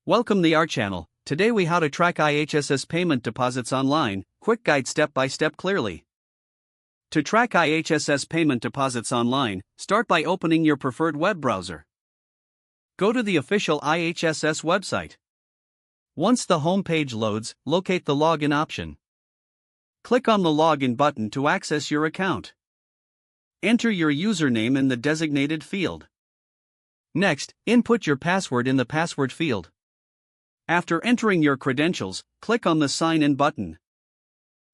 Welcome to our channel. Today we how to track IHSS payment deposits online, quick guide step by step clearly. To track IHSS payment deposits online, start by opening your preferred web browser. Go to the official IHSS website. Once the home page loads, locate the login option. Click on the login button to access your account. Enter your username in the designated field. Next, input your password in the password field. After entering your credentials, click on the Sign In button.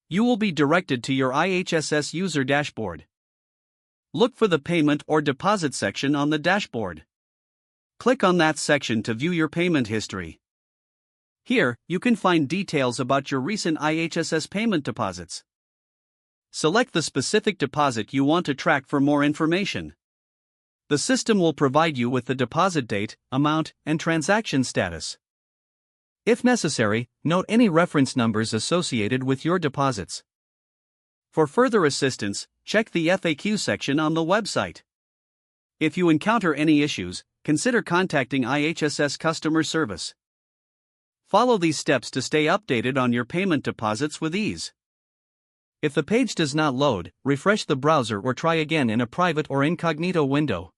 You will be directed to your IHSS user dashboard. Look for the Payment or Deposit section on the dashboard. Click on that section to view your payment history. Here, you can find details about your recent IHSS payment deposits. Select the specific deposit you want to track for more information. The system will provide you with the deposit date, amount, and transaction status. If necessary, note any reference numbers associated with your deposits. For further assistance, check the FAQ section on the website. If you encounter any issues, consider contacting IHSS customer service. Follow these steps to stay updated on your payment deposits with ease. If the page does not load, refresh the browser or try again in a private or incognito window.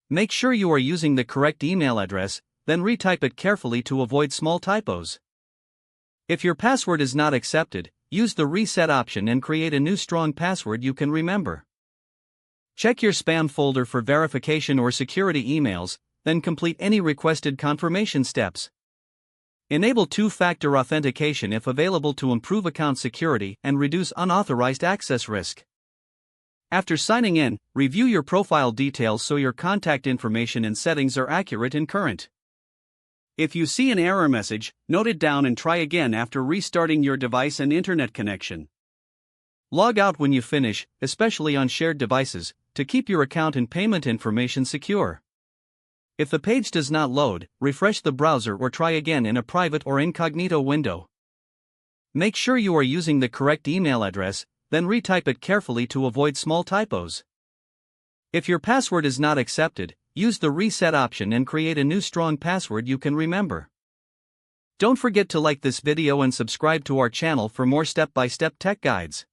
Make sure you are using the correct email address, then retype it carefully to avoid small typos. If your password is not accepted, use the reset option and create a new strong password you can remember. Check your spam folder for verification or security emails, then complete any requested confirmation steps. Enable two-factor authentication if available to improve account security and reduce unauthorized access risk. After signing in, review your profile details so your contact information and settings are accurate and current. If you see an error message, note it down and try again after restarting your device and internet connection. Log out when you finish, especially on shared devices, to keep your account and payment information secure. If the page does not load, refresh the browser or try again in a private or incognito window. Make sure you are using the correct email address, then retype it carefully to avoid small typos. If your password is not accepted, use the reset option and create a new strong password you can remember. Don't forget to like this video and subscribe to our channel for more step-by-step tech guides.